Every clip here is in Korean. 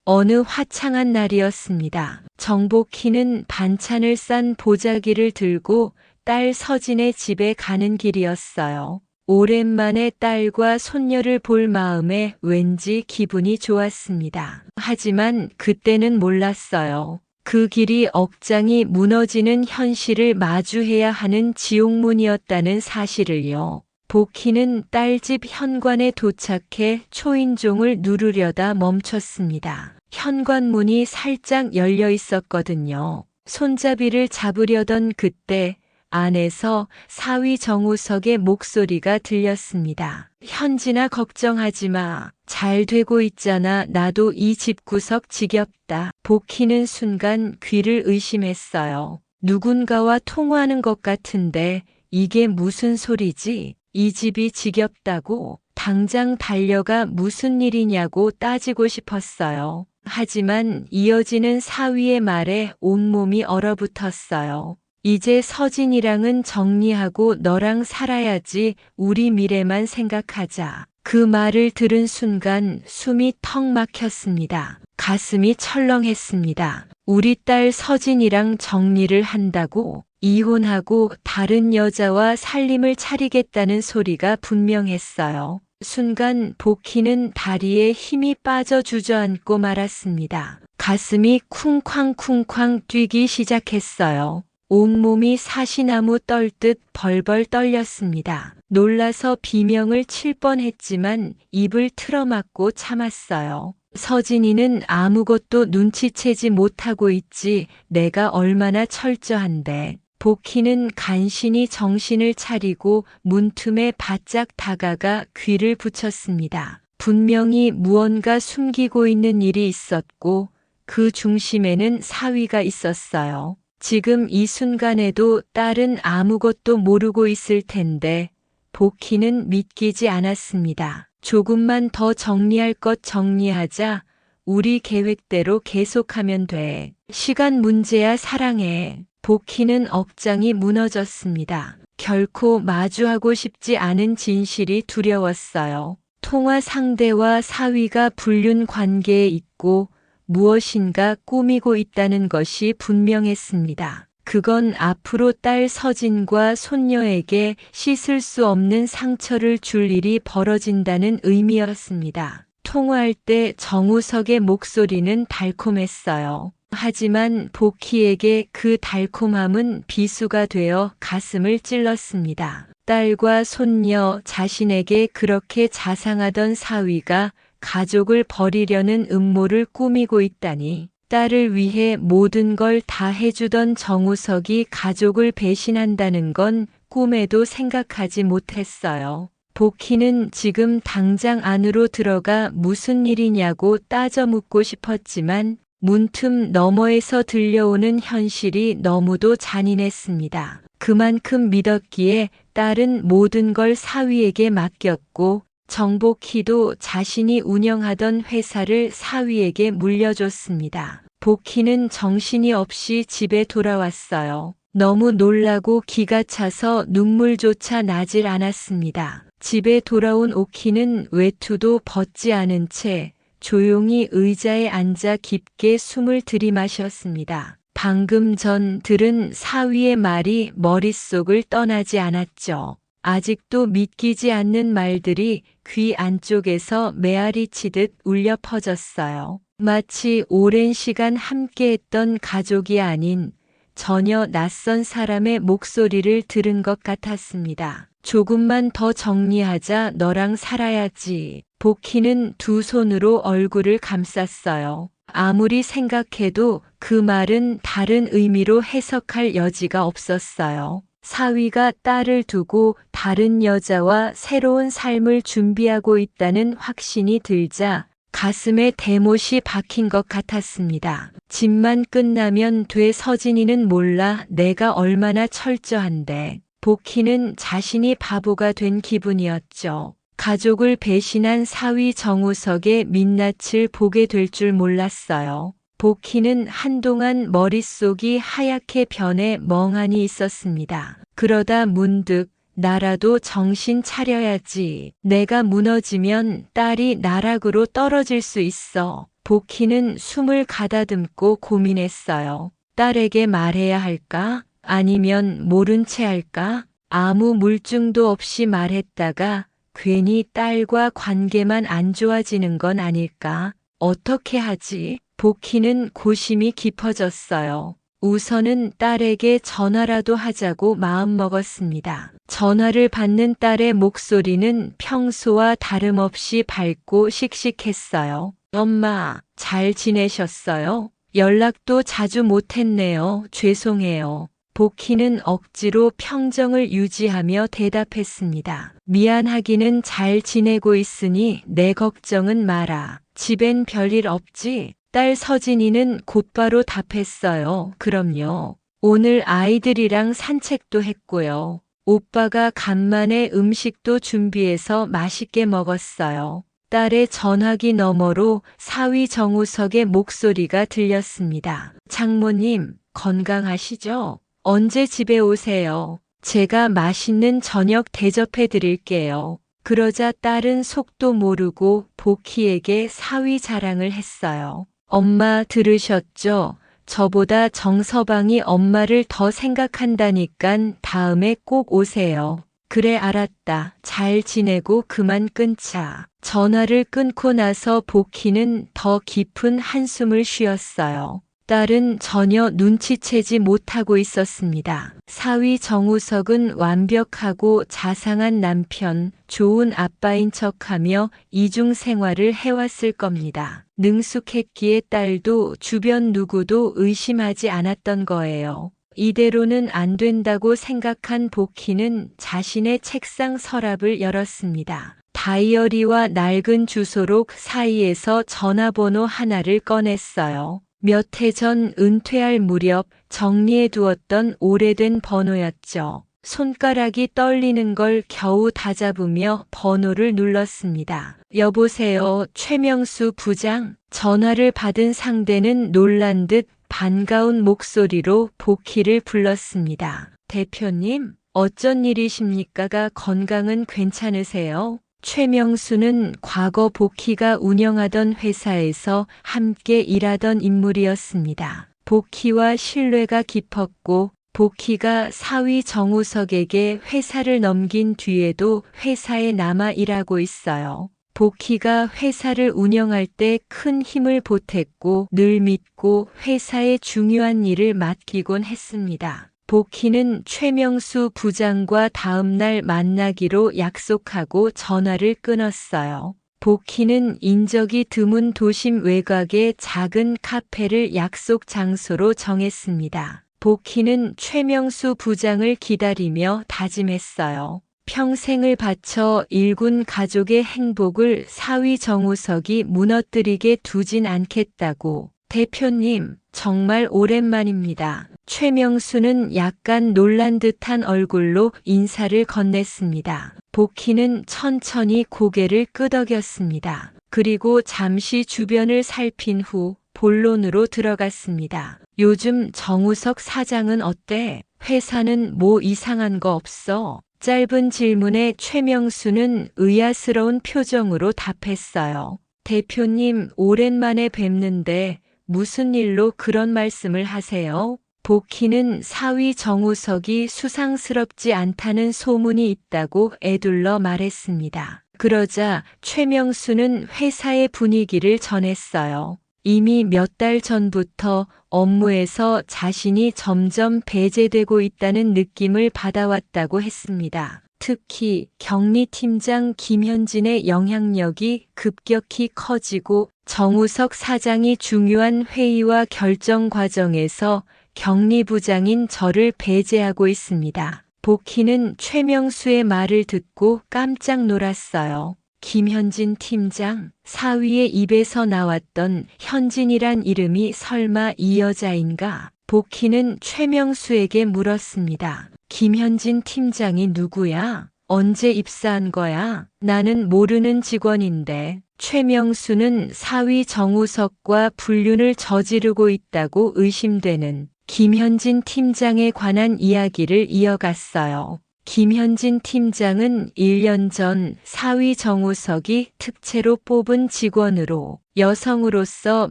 어느 화창한 날이었습니다. 정복희는 반찬을 싼 보자기를 들고 딸 서진의 집에 가는 길이었어요. 오랜만에 딸과 손녀를 볼 마음에 왠지 기분이 좋았습니다. 하지만 그때는 몰랐어요. 그 길이 억장이 무너지는 현실을 마주해야 하는 지옥문이었다는 사실을요. 복희는 딸 집 현관에 도착해 초인종을 누르려다 멈췄습니다. 현관문이 살짝 열려 있었거든요. 손잡이를 잡으려던 그때 안에서 사위 정우석의 목소리가 들렸습니다. 현진아, 걱정하지 마. 잘 되고 있잖아. 나도 이 집구석 지겹다. 복희는 순간 귀를 의심했어요. 누군가와 통화하는 것 같은데 이게 무슨 소리지? 이 집이 지겹다고? 당장 달려가 무슨 일이냐고 따지고 싶었어요. 하지만 이어지는 사위의 말에 온몸이 얼어붙었어요. 이제 서진이랑은 정리하고 너랑 살아야지. 우리 미래만 생각하자. 그 말을 들은 순간 숨이 턱 막혔습니다. 가슴이 철렁했습니다. 우리 딸 서진이랑 정리를 한다고? 이혼하고 다른 여자와 살림을 차리겠다는 소리가 분명했어요. 순간 복희는 다리에 힘이 빠져 주저앉고 말았습니다. 가슴이 쿵쾅쿵쾅 뛰기 시작했어요. 온몸이 사시나무 떨듯 벌벌 떨렸습니다. 놀라서 비명을 칠 뻔했지만 입을 틀어막고 참았어요. 서진이는 아무것도 눈치채지 못하고 있지. 내가 얼마나 철저한데. 복희는 간신히 정신을 차리고 문틈에 바짝 다가가 귀를 붙였습니다. 분명히 무언가 숨기고 있는 일이 있었고 그 중심에는 사위가 있었어요. 지금 이 순간에도 딸은 아무것도 모르고 있을 텐데 복희는 믿기지 않았습니다. 조금만 더 정리할 것 정리하자. 우리 계획대로 계속하면 돼. 시간 문제야, 사랑해. 복희는 억장이 무너졌습니다. 결코 마주하고 싶지 않은 진실이 두려웠어요. 통화 상대와 사위가 불륜 관계에 있고 무엇인가 꾸미고 있다는 것이 분명했습니다. 그건 앞으로 딸 서진과 손녀에게 씻을 수 없는 상처를 줄 일이 벌어진다는 의미였습니다. 통화할 때 정우석의 목소리는 달콤했어요. 하지만 복희에게 그 달콤함은 비수가 되어 가슴을 찔렀습니다. 딸과 손녀, 자신에게 그렇게 자상하던 사위가 가족을 버리려는 음모를 꾸미고 있다니. 딸을 위해 모든 걸 다 해주던 정우석이 가족을 배신한다는 건 꿈에도 생각하지 못했어요. 복희는 지금 당장 안으로 들어가 무슨 일이냐고 따져 묻고 싶었지만 문틈 너머에서 들려오는 현실이 너무도 잔인했습니다. 그만큼 믿었기에 딸은 모든 걸 사위에게 맡겼고 정복희도 자신이 운영하던 회사를 사위에게 물려줬습니다. 복희는 정신이 없이 집에 돌아왔어요. 너무 놀라고 기가 차서 눈물조차 나질 않았습니다. 집에 돌아온 옥희는 외투도 벗지 않은 채 조용히 의자에 앉아 깊게 숨을 들이마셨습니다. 방금 전 들은 사위의 말이 머릿속을 떠나지 않았죠. 아직도 믿기지 않는 말들이 귀 안쪽에서 메아리 치듯 울려 퍼졌어요. 마치 오랜 시간 함께했던 가족이 아닌 전혀 낯선 사람의 목소리를 들은 것 같았습니다. 조금만 더 정리하자. 너랑 살아야지. 복희는 두 손으로 얼굴을 감쌌어요. 아무리 생각해도 그 말은 다른 의미로 해석할 여지가 없었어요. 사위가 딸을 두고 다른 여자와 새로운 삶을 준비하고 있다는 확신이 들자 가슴에 대못이 박힌 것 같았습니다. 집만 끝나면 돼. 서진이는 몰라 내가 얼마나 철저한데. 복희는 자신이 바보가 된 기분이었죠. 가족을 배신한 사위 정우석의 민낯을 보게 될 줄 몰랐어요. 복희는 한동안 머릿속이 하얗게 변해 멍하니 있었습니다. 그러다 문득 나라도 정신 차려야지. 내가 무너지면 딸이 나락으로 떨어질 수 있어. 복희는 숨을 가다듬고 고민했어요. 딸에게 말해야 할까? 아니면 모른 채 할까? 아무 물증도 없이 말했다가 괜히 딸과 관계만 안 좋아지는 건 아닐까? 어떻게 하지? 복희는 고심이 깊어졌어요. 우선은 딸에게 전화라도 하자고 마음먹었습니다. 전화를 받는 딸의 목소리는 평소와 다름없이 밝고 씩씩했어요. 엄마, 잘 지내셨어요? 연락도 자주 못했네요. 죄송해요. 복희는 억지로 평정을 유지하며 대답했습니다. 미안하기는 잘 지내고 있으니 내 걱정은 마라. 집엔 별일 없지? 딸 서진이는 곧바로 답했어요. 그럼요. 오늘 아이들이랑 산책도 했고요. 오빠가 간만에 음식도 준비해서 맛있게 먹었어요. 딸의 전화기 너머로 사위 정우석의 목소리가 들렸습니다. 장모님, 건강하시죠? 언제 집에 오세요? 제가 맛있는 저녁 대접해 드릴게요. 그러자 딸은 속도 모르고 복희에게 사위 자랑을 했어요. 엄마 들으셨죠? 저보다 정서방이 엄마를 더 생각한다니깐 다음에 꼭 오세요. 그래 알았다. 잘 지내고 그만 끊자. 전화를 끊고 나서 복희는 더 깊은 한숨을 쉬었어요. 딸은 전혀 눈치채지 못하고 있었습니다. 사위 정우석은 완벽하고 자상한 남편, 좋은 아빠인 척하며 이중 생활을 해왔을 겁니다. 능숙했기에 딸도 주변 누구도 의심하지 않았던 거예요. 이대로는 안 된다고 생각한 복희는 자신의 책상 서랍을 열었습니다. 다이어리와 낡은 주소록 사이에서 전화번호 하나를 꺼냈어요. 몇 해 전 은퇴할 무렵 정리해 두었던 오래된 번호였죠. 손가락이 떨리는 걸 겨우 다잡으며 번호를 눌렀습니다. 여보세요, 최명수 부장? 전화를 받은 상대는 놀란 듯 반가운 목소리로 복희를 불렀습니다. 대표님, 어쩐 일이십니까? 건강은 괜찮으세요? 최명수는 과거 복희가 운영하던 회사에서 함께 일하던 인물이었습니다. 복희와 신뢰가 깊었고 복희가 사위 정우석에게 회사를 넘긴 뒤에도 회사에 남아 일하고 있어요. 복희가 회사를 운영할 때 큰 힘을 보탰고 늘 믿고 회사의 중요한 일을 맡기곤 했습니다. 복희는 최명수 부장과 다음날 만나기로 약속하고 전화를 끊었어요. 복희는 인적이 드문 도심 외곽의 작은 카페를 약속 장소로 정했습니다. 복희는 최명수 부장을 기다리며 다짐했어요. 평생을 바쳐 일군 가족의 행복을 사위 정우석이 무너뜨리게 두진 않겠다고. 대표님, 정말 오랜만입니다. 최명수는 약간 놀란 듯한 얼굴로 인사를 건넸습니다. 복희는 천천히 고개를 끄덕였습니다. 그리고 잠시 주변을 살핀 후 본론으로 들어갔습니다. 요즘 정우석 사장은 어때? 회사는 뭐 이상한 거 없어? 짧은 질문에 최명수는 의아스러운 표정으로 답했어요. 대표님, 오랜만에 뵙는데 무슨 일로 그런 말씀을 하세요? 복희는 사위 정우석이 수상스럽지 않다는 소문이 있다고 에둘러 말했습니다. 그러자 최명수는 회사의 분위기를 전했어요. 이미 몇 달 전부터 업무에서 자신이 점점 배제되고 있다는 느낌을 받아왔다고 했습니다. 특히 격리팀장 김현진의 영향력이 급격히 커지고 정우석 사장이 중요한 회의와 결정 과정에서 격리부장인 저를 배제하고 있습니다. 복희는 최명수의 말을 듣고 깜짝 놀랐어요. 김현진 팀장, 사위의 입에서 나왔던 현진이란 이름이 설마 이 여자인가? 복희는 최명수에게 물었습니다. 김현진 팀장이 누구야? 언제 입사한 거야? 나는 모르는 직원인데. 최명수는 사위 정우석과 불륜을 저지르고 있다고 의심되는 김현진 팀장에 관한 이야기를 이어갔어요. 김현진 팀장은 1년 전 사위 정우석이 특채로 뽑은 직원으로 여성으로서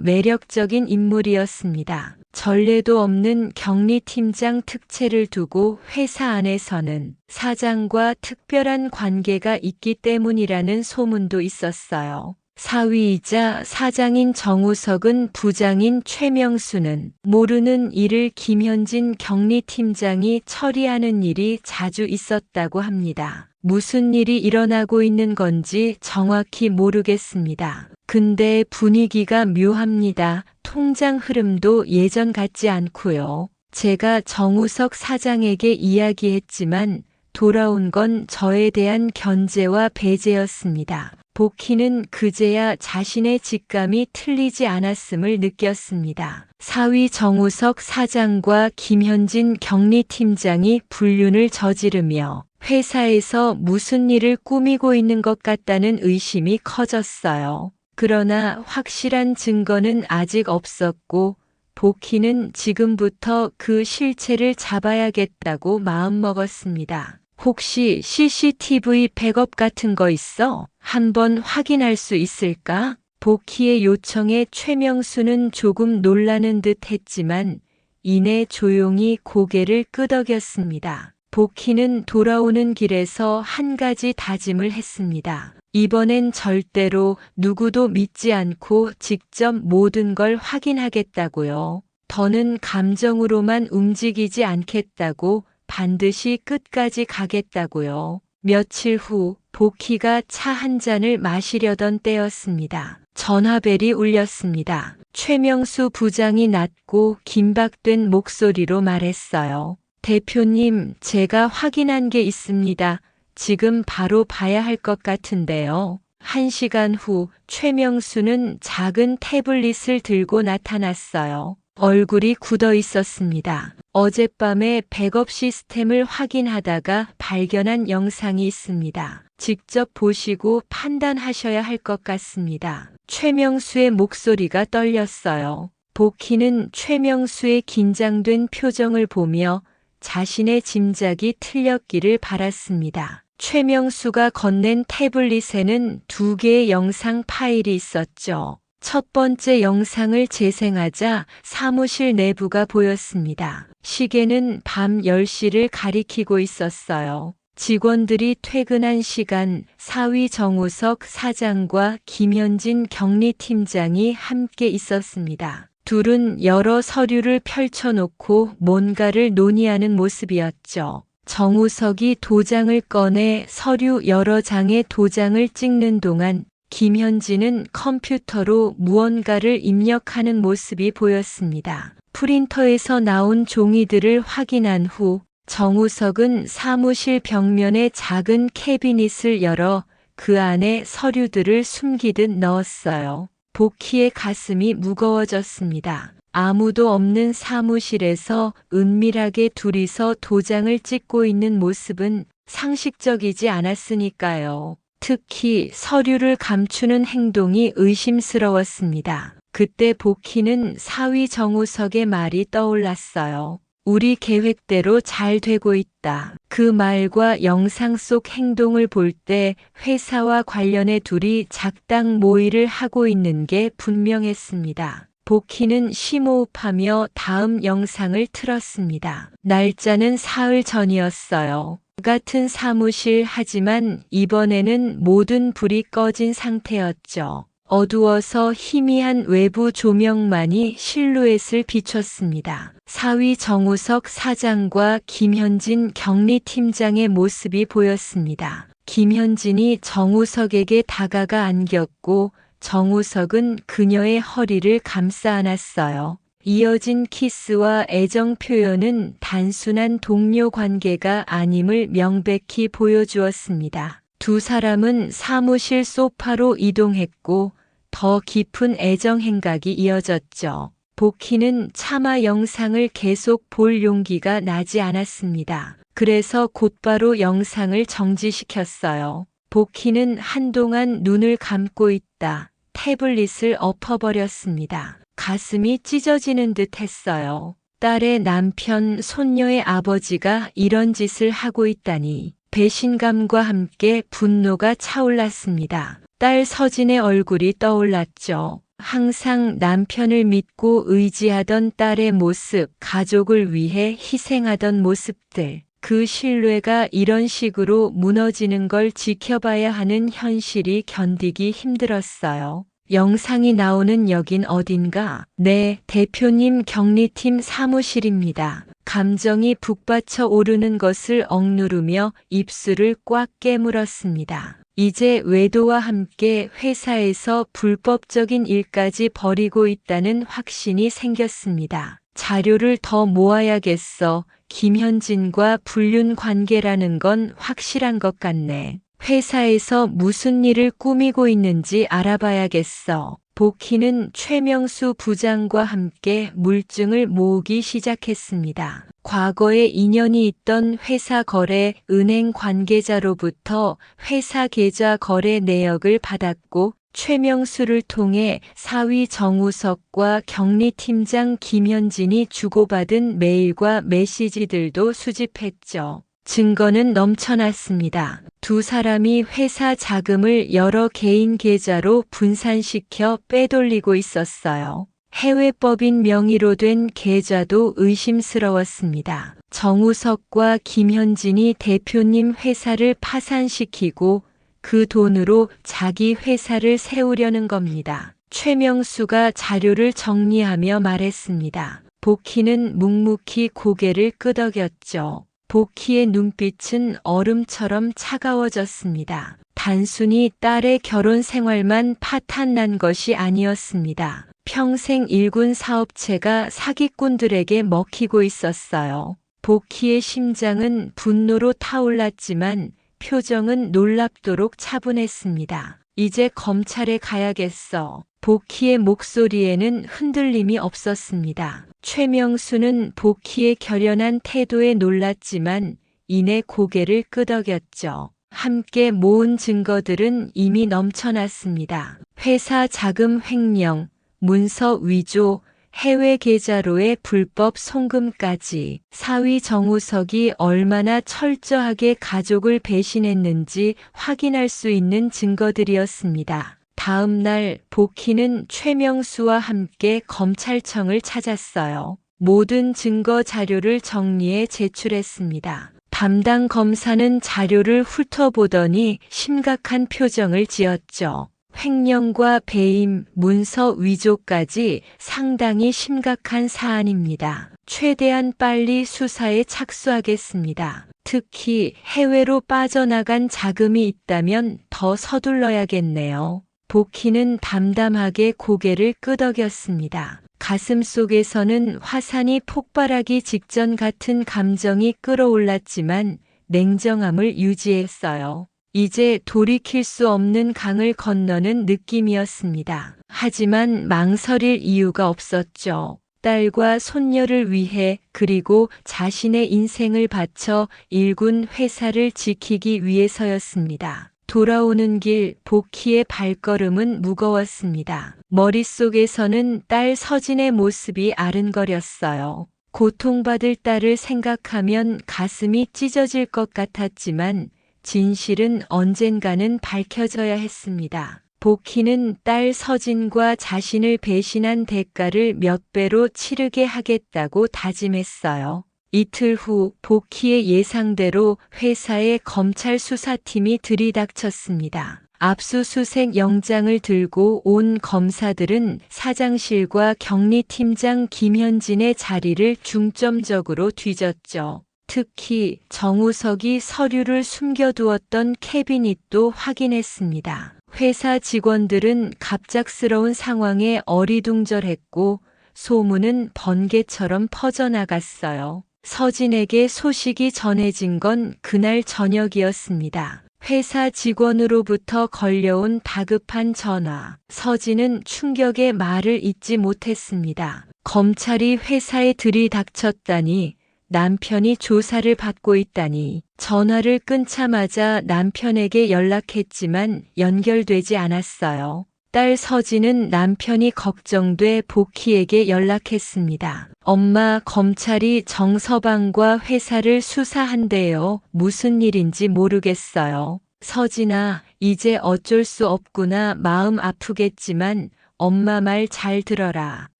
매력적인 인물이었습니다. 전례도 없는 격리팀장 특채를 두고 회사 안에서는 사장과 특별한 관계가 있기 때문이라는 소문도 있었어요. 사위이자 사장인 정우석은 부장인 최명수는 모르는 일을 김현진 격리팀장이 처리하는 일이 자주 있었다고 합니다. 무슨 일이 일어나고 있는 건지 정확히 모르겠습니다. 근데 분위기가 묘합니다. 통장 흐름도 예전 같지 않고요. 제가 정우석 사장에게 이야기했지만 돌아온 건 저에 대한 견제와 배제였습니다. 복희는 그제야 자신의 직감이 틀리지 않았음을 느꼈습니다. 사위 정우석 사장과 김현진 격리팀장이 불륜을 저지르며 회사에서 무슨 일을 꾸미고 있는 것 같다는 의심이 커졌어요. 그러나 확실한 증거는 아직 없었고 복희는 지금부터 그 실체를 잡아야겠다고 마음먹었습니다. 혹시 CCTV 백업 같은 거 있어? 한번 확인할 수 있을까? 복희의 요청에 최명수는 조금 놀라는 듯 했지만 이내 조용히 고개를 끄덕였습니다. 복희는 돌아오는 길에서 한 가지 다짐을 했습니다. 이번엔 절대로 누구도 믿지 않고 직접 모든 걸 확인하겠다고요. 더는 감정으로만 움직이지 않겠다고 반드시 끝까지 가겠다고요. 며칠 후 복희가 차 한 잔을 마시려던 때였습니다. 전화벨이 울렸습니다. 최명수 부장이 낮고 긴박된 목소리로 말했어요. 대표님, 제가 확인한 게 있습니다. 지금 바로 봐야 할 것 같은데요. 1시간 후 최명수는 작은 태블릿을 들고 나타났어요. 얼굴이 굳어 있었습니다. 어젯밤에 백업 시스템을 확인하다가 발견한 영상이 있습니다. 직접 보시고 판단하셔야 할 것 같습니다. 최명수의 목소리가 떨렸어요. 복희는 최명수의 긴장된 표정을 보며 자신의 짐작이 틀렸기를 바랐습니다. 최명수가 건넨 태블릿에는 2개의 영상 파일이 있었죠. 첫 번째 영상을 재생하자 사무실 내부가 보였습니다. 시계는 밤 10시를 가리키고 있었어요. 직원들이 퇴근한 시간 사위 정우석 사장과 김현진 격리팀장이 함께 있었습니다. 둘은 여러 서류를 펼쳐놓고 뭔가를 논의하는 모습이었죠. 정우석이 도장을 꺼내 서류 여러 장의 도장을 찍는 동안 김현진은 컴퓨터로 무언가를 입력하는 모습이 보였습니다. 프린터에서 나온 종이들을 확인한 후 정우석은 사무실 벽면에 작은 캐비닛을 열어 그 안에 서류들을 숨기듯 넣었어요. 복희의 가슴이 무거워졌습니다. 아무도 없는 사무실에서 은밀하게 둘이서 도장을 찍고 있는 모습은 상식적이지 않았으니까요. 특히 서류를 감추는 행동이 의심스러웠습니다. 그때 복희는 사위 정우석의 말이 떠올랐어요. 우리 계획대로 잘 되고 있다. 그 말과 영상 속 행동을 볼 때 회사와 관련해 둘이 작당 모의를 하고 있는 게 분명했습니다. 복희는 심호흡하며 다음 영상을 틀었습니다. 날짜는 사흘 전이었어요. 같은 사무실 하지만 이번에는 모든 불이 꺼진 상태였죠. 어두워서 희미한 외부 조명만이 실루엣을 비췄습니다. 사위 정우석 사장과 김현진 격리팀장의 모습이 보였습니다. 김현진이 정우석에게 다가가 안겼고 정우석은 그녀의 허리를 감싸 안았어요. 이어진 키스와 애정 표현은 단순한 동료 관계가 아님을 명백히 보여주었습니다. 두 사람은 사무실 소파로 이동했고 더 깊은 애정 행각이 이어졌죠. 복희는 차마 영상을 계속 볼 용기가 나지 않았습니다. 그래서 곧바로 영상을 정지시켰어요. 복희는 한동안 눈을 감고 있다 태블릿을 엎어버렸습니다. 가슴이 찢어지는 듯 했어요. 딸의 남편, 손녀의 아버지가 이런 짓을 하고 있다니 배신감과 함께 분노가 차올랐습니다. 딸 서진의 얼굴이 떠올랐죠. 항상 남편을 믿고 의지하던 딸의 모습, 가족을 위해 희생하던 모습들. 그 신뢰가 이런 식으로 무너지는 걸 지켜봐야 하는 현실이 견디기 힘들었어요. 영상이 나오는 여긴 어딘가? 네, 대표님 격리팀 사무실입니다. 감정이 북받쳐 오르는 것을 억누르며 입술을 꽉 깨물었습니다. 이제 외도와 함께 회사에서 불법적인 일까지 벌이고 있다는 확신이 생겼습니다. 자료를 더 모아야겠어. 김현진과 불륜 관계라는 건 확실한 것 같네. 회사에서 무슨 일을 꾸미고 있는지 알아봐야겠어. 복희는 최명수 부장과 함께 물증을 모으기 시작했습니다. 과거에 인연이 있던 회사 거래, 은행 관계자로부터 회사 계좌 거래 내역을 받았고 최명수를 통해 사위 정우석과 격리팀장 김현진이 주고받은 메일과 메시지들도 수집했죠. 증거는 넘쳐났습니다. 두 사람이 회사 자금을 여러 개인 계좌로 분산시켜 빼돌리고 있었어요. 해외법인 명의로 된 계좌도 의심스러웠습니다. 정우석과 김현진이 대표님 회사를 파산시키고 그 돈으로 자기 회사를 세우려는 겁니다. 최명수가 자료를 정리하며 말했습니다. 복희는 묵묵히 고개를 끄덕였죠. 복희의 눈빛은 얼음처럼 차가워졌습니다. 단순히 딸의 결혼 생활만 파탄난 것이 아니었습니다. 평생 일군 사업체가 사기꾼들에게 먹히고 있었어요. 복희의 심장은 분노로 타올랐지만 표정은 놀랍도록 차분했습니다. 이제 검찰에 가야겠어. 복희의 목소리에는 흔들림이 없었습니다. 최명수는 복희의 결연한 태도에 놀랐지만 이내 고개를 끄덕였죠. 함께 모은 증거들은 이미 넘쳐났습니다. 회사 자금 횡령, 문서 위조, 해외 계좌로의 불법 송금까지. 사위 정우석이 얼마나 철저하게 가족을 배신했는지 확인할 수 있는 증거들이었습니다. 다음 날 복희는 최명수와 함께 검찰청을 찾았어요. 모든 증거 자료를 정리해 제출했습니다. 담당 검사는 자료를 훑어보더니 심각한 표정을 지었죠. 횡령과 배임, 문서 위조까지 상당히 심각한 사안입니다. 최대한 빨리 수사에 착수하겠습니다. 특히 해외로 빠져나간 자금이 있다면 더 서둘러야겠네요. 복희는 담담하게 고개를 끄덕였습니다. 가슴 속에서는 화산이 폭발하기 직전 같은 감정이 끌어올랐지만 냉정함을 유지했어요. 이제 돌이킬 수 없는 강을 건너는 느낌이었습니다. 하지만 망설일 이유가 없었죠. 딸과 손녀를 위해 그리고 자신의 인생을 바쳐 일군 회사를 지키기 위해서였습니다. 돌아오는 길 복희의 발걸음은 무거웠습니다. 머릿속에서는 딸 서진의 모습이 아른거렸어요. 고통받을 딸을 생각하면 가슴이 찢어질 것 같았지만 진실은 언젠가는 밝혀져야 했습니다. 복희는 딸 서진과 자신을 배신한 대가를 몇 배로 치르게 하겠다고 다짐했어요. 이틀 후 복희의 예상대로 회사의 검찰 수사팀이 들이닥쳤습니다. 압수수색 영장을 들고 온 검사들은 사장실과 격리팀장 김현진의 자리를 중점적으로 뒤졌죠. 특히 정우석이 서류를 숨겨두었던 캐비닛도 확인했습니다. 회사 직원들은 갑작스러운 상황에 어리둥절했고 소문은 번개처럼 퍼져나갔어요. 서진에게 소식이 전해진 건 그날 저녁이었습니다. 회사 직원으로부터 걸려온 다급한 전화. 서진은 충격의 말을 잇지 못했습니다. 검찰이 회사에 들이닥쳤다니, 남편이 조사를 받고 있다니. 전화를 끊자마자 남편에게 연락했지만 연결되지 않았어요. 딸 서진은 남편이 걱정돼 복희에게 연락했습니다. 엄마, 검찰이 정서방과 회사를 수사한대요. 무슨 일인지 모르겠어요. 서진아, 이제 어쩔 수 없구나. 마음 아프겠지만 엄마 말 잘 들어라.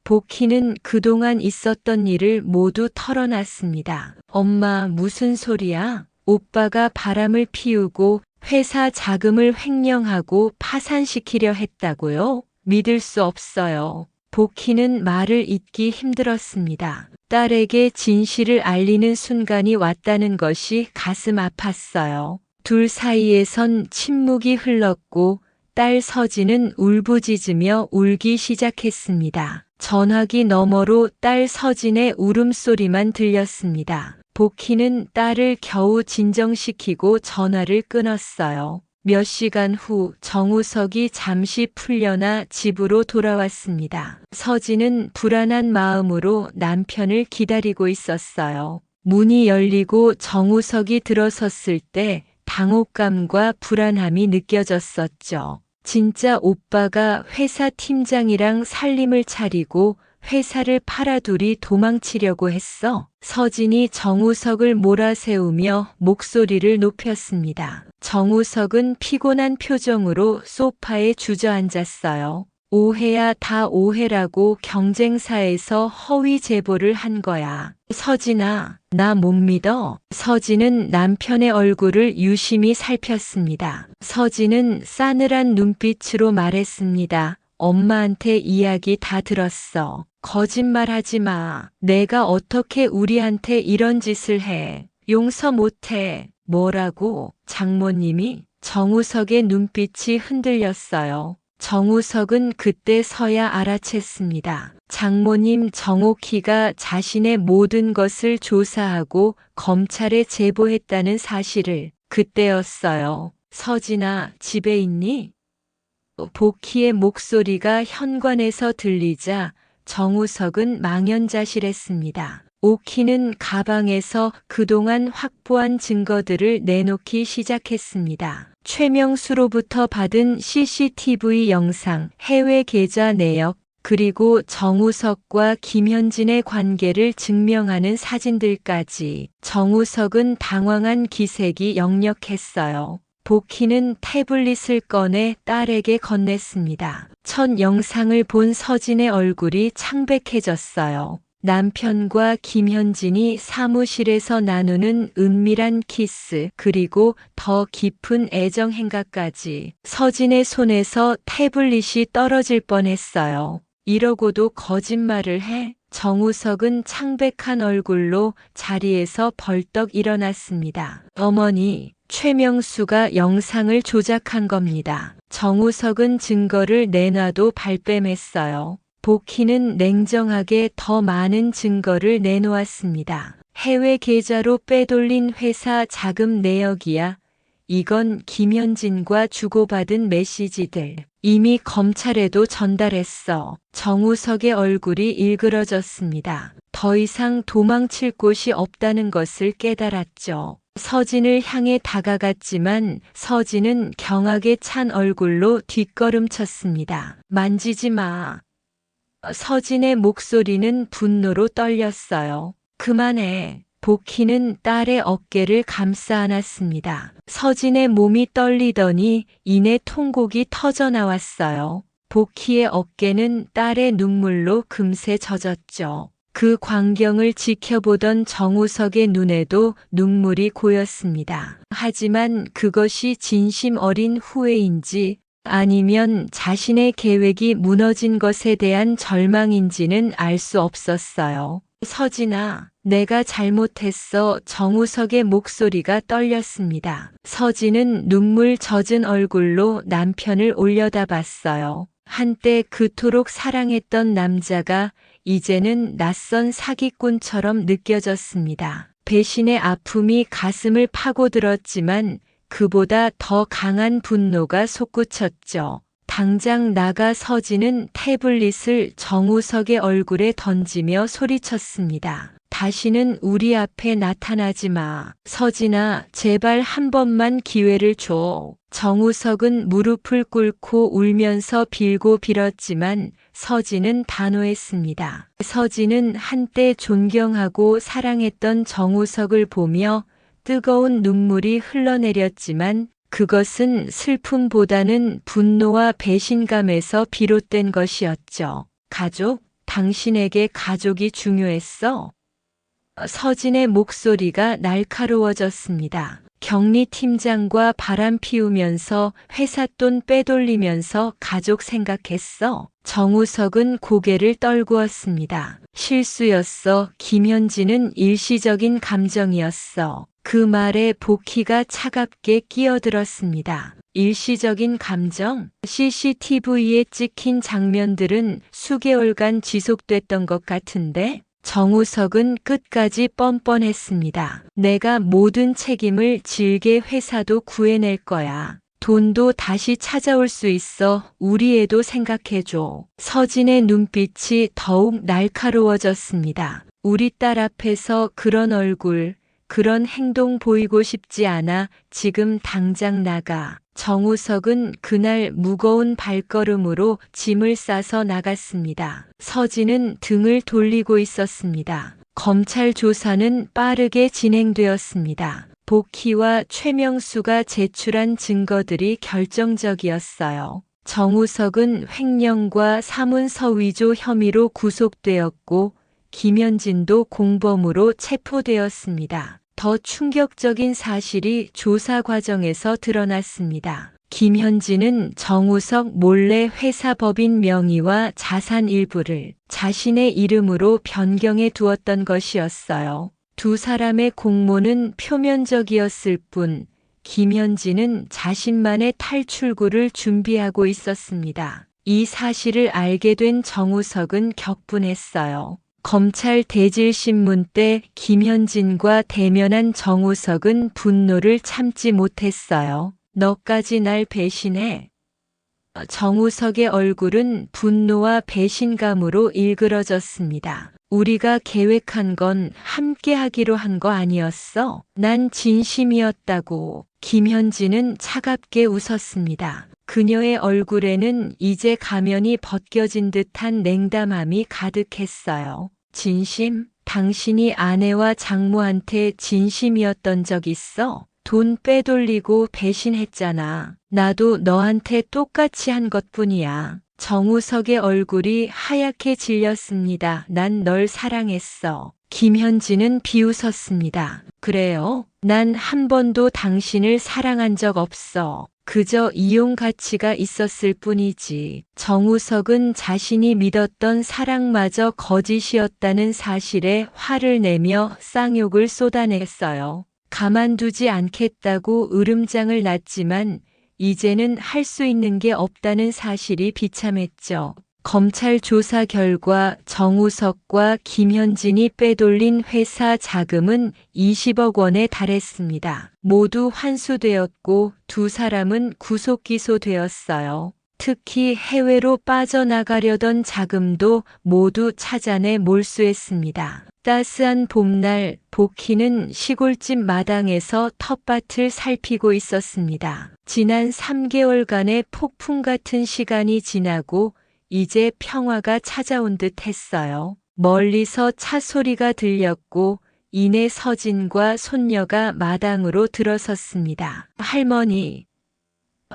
복희는 그동안 있었던 일을 모두 털어놨습니다. 엄마, 무슨 소리야? 오빠가 바람을 피우고 회사 자금을 횡령하고 파산시키려 했다고요? 믿을 수 없어요. 복희는 말을 잇기 힘들었습니다. 딸에게 진실을 알리는 순간이 왔다는 것이 가슴 아팠어요. 둘 사이에선 침묵이 흘렀고 딸 서진은 울부짖으며 울기 시작했습니다. 전화기 너머로 딸 서진의 울음소리만 들렸습니다. 복희는 딸을 겨우 진정시키고 전화를 끊었어요. 몇 시간 후 정우석이 잠시 풀려나 집으로 돌아왔습니다. 서진은 불안한 마음으로 남편을 기다리고 있었어요. 문이 열리고 정우석이 들어섰을 때 당혹감과 불안함이 느껴졌었죠. 진짜 오빠가 회사 팀장이랑 살림을 차리고 회사를 팔아둘이 도망치려고 했어. 서진이 정우석을 몰아세우며 목소리를 높였습니다. 정우석은 피곤한 표정으로 소파에 주저앉았어요. 오해야 다 오해라고 경쟁사에서 허위 제보를 한 거야. 서진아, 나 못 믿어. 서진은 남편의 얼굴을 유심히 살폈습니다. 서진은 싸늘한 눈빛으로 말했습니다. 엄마한테 이야기 다 들었어. 거짓말하지 마. 내가 어떻게 우리한테 이런 짓을 해. 용서 못해. 뭐라고? 장모님이? 정우석의 눈빛이 흔들렸어요. 정우석은 그때서야 알아챘습니다. 장모님 정옥희가 자신의 모든 것을 조사하고 검찰에 제보했다는 사실을. 그때였어요. 서진아, 집에 있니? 복희의 목소리가 현관에서 들리자 정우석은 망연자실했습니다. 옥희는 가방에서 그동안 확보한 증거들을 내놓기 시작했습니다. 최명수로부터 받은 CCTV 영상, 해외 계좌 내역, 그리고 정우석과 김현진의 관계를 증명하는 사진들까지. 정우석은 당황한 기색이 역력했어요. 복희는 태블릿을 꺼내 딸에게 건넸습니다. 첫 영상을 본 서진의 얼굴이 창백해졌어요. 남편과 김현진이 사무실에서 나누는 은밀한 키스, 그리고 더 깊은 애정 행각까지. 서진의 손에서 태블릿이 떨어질 뻔했어요. 이러고도 거짓말을 해? 정우석은 창백한 얼굴로 자리에서 벌떡 일어났습니다. 어머니, 최명수가 영상을 조작한 겁니다. 정우석은 증거를 내놔도 발뺌했어요. 복희는 냉정하게 더 많은 증거를 내놓았습니다. 해외 계좌로 빼돌린 회사 자금 내역이야. 이건 김현진과 주고받은 메시지들. 이미 검찰에도 전달했어. 정우석의 얼굴이 일그러졌습니다. 더 이상 도망칠 곳이 없다는 것을 깨달았죠. 서진을 향해 다가갔지만 서진은 경악에 찬 얼굴로 뒷걸음쳤습니다. 만지지 마. 서진의 목소리는 분노로 떨렸어요. 그만해. 복희는 딸의 어깨를 감싸 안았습니다. 서진의 몸이 떨리더니 이내 통곡이 터져 나왔어요. 복희의 어깨는 딸의 눈물로 금세 젖었죠. 그 광경을 지켜보던 정우석의 눈에도 눈물이 고였습니다. 하지만 그것이 진심 어린 후회인지 아니면 자신의 계획이 무너진 것에 대한 절망인지는 알 수 없었어요. 서진아, 내가 잘못했어. 정우석의 목소리가 떨렸습니다. 서진은 눈물 젖은 얼굴로 남편을 올려다봤어요. 한때 그토록 사랑했던 남자가 이제는 낯선 사기꾼처럼 느껴졌습니다. 배신의 아픔이 가슴을 파고들었지만 그보다 더 강한 분노가 솟구쳤죠. 당장 나가. 서진은 태블릿을 정우석의 얼굴에 던지며 소리쳤습니다. 다시는 우리 앞에 나타나지 마. 서진아, 제발 한 번만 기회를 줘. 정우석은 무릎을 꿇고 울면서 빌고 빌었지만 서진은 단호했습니다. 서진은 한때 존경하고 사랑했던 정우석을 보며 뜨거운 눈물이 흘러내렸지만 그것은 슬픔보다는 분노와 배신감에서 비롯된 것이었죠. 가족, 당신에게 가족이 중요했어? 서진의 목소리가 날카로워졌습니다. 격리팀장과 바람 피우면서 회사 돈 빼돌리면서 가족 생각했어. 정우석은 고개를 떨구었습니다. 실수였어. 김현진은 일시적인 감정이었어. 그 말에 복희가 차갑게 끼어들었습니다. 일시적인 감정? CCTV에 찍힌 장면들은 수개월간 지속됐던 것 같은데? 정우석은 끝까지 뻔뻔했습니다. 내가 모든 책임을 질게 회사도 구해낼 거야. 돈도 다시 찾아올 수 있어. 우리 애도 생각해줘. 서진의 눈빛이 더욱 날카로워졌습니다. 우리 딸 앞에서 그런 얼굴, 그런 행동 보이고 싶지 않아. 지금 당장 나가. 정우석은 그날 무거운 발걸음으로 짐을 싸서 나갔습니다. 서진은 등을 돌리고 있었습니다. 검찰 조사는 빠르게 진행되었습니다. 복희와 최명수가 제출한 증거들이 결정적이었어요. 정우석은 횡령과 사문서 위조 혐의로 구속되었고 김현진도 공범으로 체포되었습니다. 더 충격적인 사실이 조사 과정에서 드러났습니다. 김현진은 정우석 몰래 회사 법인 명의와 자산 일부를 자신의 이름으로 변경해 두었던 것이었어요. 두 사람의 공모는 표면적이었을 뿐 김현진은 자신만의 탈출구를 준비하고 있었습니다. 이 사실을 알게 된 정우석은 격분했어요. 검찰 대질신문 때 김현진과 대면한 정우석은 분노를 참지 못했어요. 너까지 날 배신해? 정우석의 얼굴은 분노와 배신감으로 일그러졌습니다. 우리가 계획한 건 함께 하기로 한 거 아니었어? 난 진심이었다고. 김현진은 차갑게 웃었습니다. 그녀의 얼굴에는 이제 가면이 벗겨진 듯한 냉담함이 가득했어요. 진심? 당신이 아내와 장모한테 진심이었던 적 있어? 돈 빼돌리고 배신했잖아. 나도 너한테 똑같이 한 것뿐이야. 정우석의 얼굴이 하얗게 질렸습니다. 난 널 사랑했어. 김현진은 비웃었습니다. 그래요? 난 한 번도 당신을 사랑한 적 없어. 그저 이용 가치가 있었을 뿐이지. 정우석은 자신이 믿었던 사랑마저 거짓이었다는 사실에 화를 내며 쌍욕을 쏟아냈어요. 가만두지 않겠다고 으름장을 놨지만 이제는 할 수 있는 게 없다는 사실이 비참했죠. 검찰 조사 결과 정우석과 김현진이 빼돌린 회사 자금은 20억 원에 달했습니다. 모두 환수되었고 두 사람은 구속 기소되었어요. 특히 해외로 빠져나가려던 자금도 모두 찾아내 몰수했습니다. 따스한 봄날 복희는 시골집 마당에서 텃밭을 살피고 있었습니다. 지난 3개월간의 폭풍 같은 시간이 지나고 이제 평화가 찾아온 듯 했어요. 멀리서 차 소리가 들렸고 이내 서진과 손녀가 마당으로 들어섰습니다. 할머니.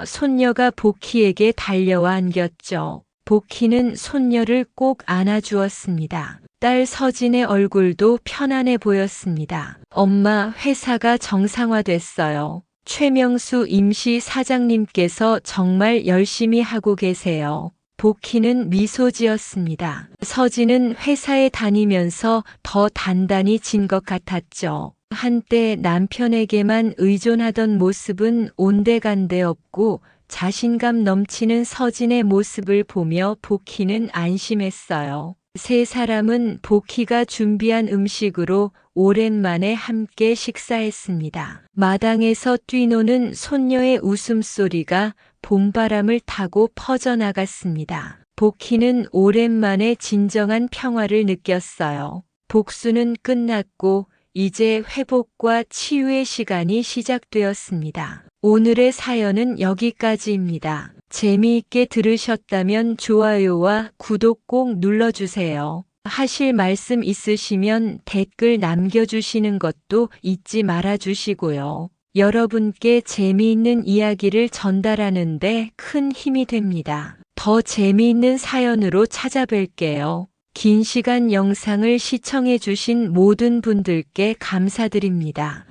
손녀가 복희에게 달려와 안겼죠. 복희는 손녀를 꼭 안아주었습니다. 딸 서진의 얼굴도 편안해 보였습니다. 엄마, 회사가 정상화됐어요. 최명수 임시 사장님께서 정말 열심히 하고 계세요. 복희는 미소 지었습니다. 서진은 회사에 다니면서 더 단단히 진 것 같았죠. 한때 남편에게만 의존하던 모습은 온데간데 없고 자신감 넘치는 서진의 모습을 보며 복희는 안심했어요. 세 사람은 복희가 준비한 음식으로 오랜만에 함께 식사했습니다. 마당에서 뛰노는 손녀의 웃음소리가 봄바람을 타고 퍼져나갔습니다. 복희는 오랜만에 진정한 평화를 느꼈어요. 복수는 끝났고 이제 회복과 치유의 시간이 시작되었습니다. 오늘의 사연은 여기까지입니다. 재미있게 들으셨다면 좋아요와 구독 꼭 눌러주세요. 하실 말씀 있으시면 댓글 남겨주시는 것도 잊지 말아주시고요. 여러분께 재미있는 이야기를 전달하는데 큰 힘이 됩니다. 더 재미있는 사연으로 찾아뵐게요. 긴 시간 영상을 시청해주신 모든 분들께 감사드립니다.